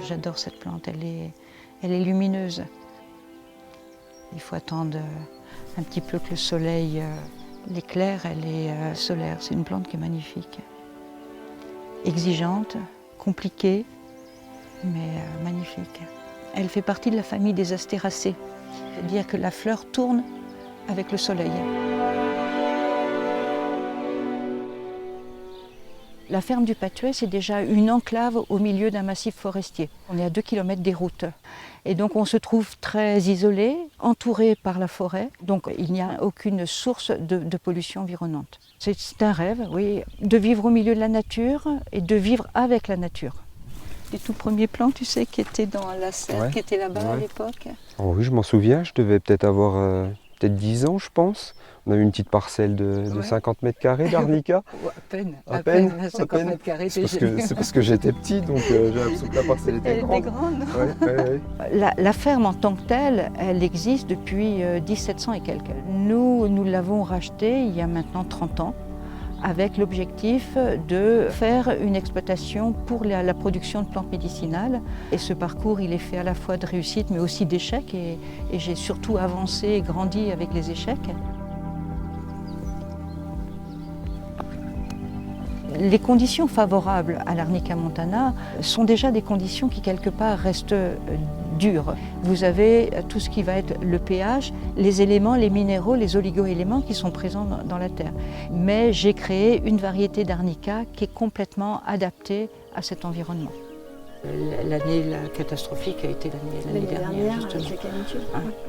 J'adore cette plante, elle est lumineuse. Il faut attendre un petit peu que le soleil l'éclaire, elle est solaire. C'est une plante qui est magnifique. Exigeante, compliquée, mais magnifique. Elle fait partie de la famille des astéracées, c'est-à-dire que la fleur tourne avec le soleil. La ferme du Patuet, c'est déjà une enclave au milieu d'un massif forestier. On est à 2 km des routes. Et donc on se trouve très isolé, entouré par la forêt. Donc il n'y a aucune source de pollution environnante. C'est un rêve, oui, de vivre au milieu de la nature et de vivre avec la nature. Les tout premiers plants, tu sais, qui étaient dans la serre, qui étaient là-bas à l'époque. Oh oui, je m'en souviens, je devais peut-être avoir 10 ans, je pense. On a eu une petite parcelle de 50 mètres carrés d'arnica. À peine, 50 mètres carrés. C'est parce que j'étais petit, donc j'ai l'impression que la parcelle était grande. Elle était grande. La ferme en tant que telle, elle existe depuis 1700 et quelques. Nous l'avons rachetée il y a maintenant 30 ans, avec l'objectif de faire une exploitation pour la production de plantes médicinales. Et ce parcours, il est fait à la fois de réussite, mais aussi d'échecs. Et j'ai surtout avancé et grandi avec les échecs. Les conditions favorables à l'Arnica montana sont déjà des conditions qui, quelque part, restent dures. Vous avez tout ce qui va être le pH, les éléments, les minéraux, les oligo-éléments qui sont présents dans la terre. Mais j'ai créé une variété d'Arnica qui est complètement adaptée à cet environnement. L'année catastrophique a été l'année dernière, justement.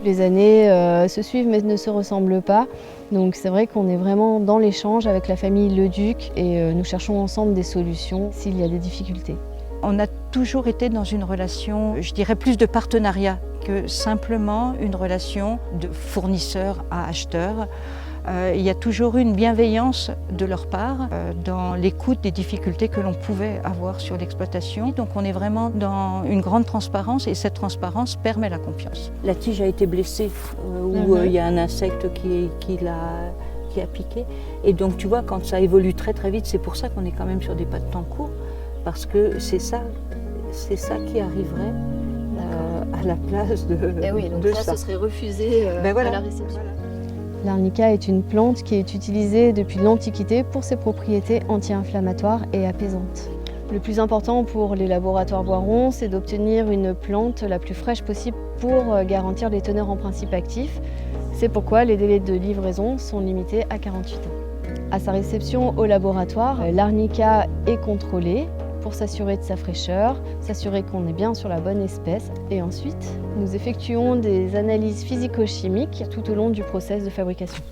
Les années se suivent mais ne se ressemblent pas. Donc c'est vrai qu'on est vraiment dans l'échange avec la famille Leduc et nous cherchons ensemble des solutions s'il y a des difficultés. On a toujours été dans une relation, je dirais plus de partenariat que simplement une relation de fournisseur à acheteur. Il y a toujours eu une bienveillance de leur part dans l'écoute des difficultés que l'on pouvait avoir sur l'exploitation. Donc on est vraiment dans une grande transparence et cette transparence permet la confiance. La tige a été blessée ou il y a un insecte qui a piqué. Et donc tu vois, quand ça évolue très très vite, c'est pour ça qu'on est quand même sur des pas de temps courts, parce que c'est ça qui arriverait à la place de Et oui, donc de ça, ce serait refusé à la réception. Voilà. L'arnica est une plante qui est utilisée depuis l'Antiquité pour ses propriétés anti-inflammatoires et apaisantes. Le plus important pour les laboratoires Boiron, c'est d'obtenir une plante la plus fraîche possible pour garantir les teneurs en principe actifs. C'est pourquoi les délais de livraison sont limités à 48 ans. À sa réception au laboratoire, l'arnica est contrôlée pour s'assurer de sa fraîcheur, s'assurer qu'on est bien sur la bonne espèce. Et ensuite, nous effectuons des analyses physico-chimiques tout au long du process de fabrication.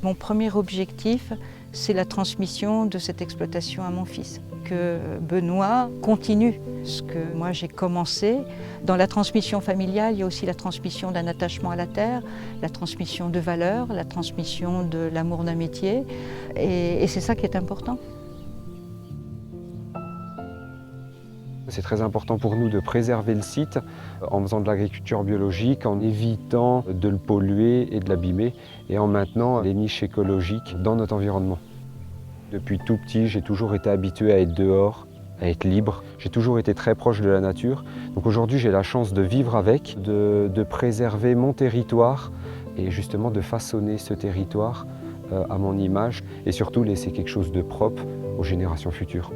Mon premier objectif, c'est la transmission de cette exploitation à mon fils. Que Benoît continue ce que moi j'ai commencé. Dans la transmission familiale, il y a aussi la transmission d'un attachement à la terre, la transmission de valeurs, la transmission de l'amour d'un métier. Et c'est ça qui est important. C'est très important pour nous de préserver le site en faisant de l'agriculture biologique, en évitant de le polluer et de l'abîmer et en maintenant les niches écologiques dans notre environnement. Depuis tout petit, j'ai toujours été habitué à être dehors, à être libre. J'ai toujours été très proche de la nature. Donc aujourd'hui, j'ai la chance de vivre avec, de préserver mon territoire et justement de façonner ce territoire à mon image et surtout laisser quelque chose de propre aux générations futures.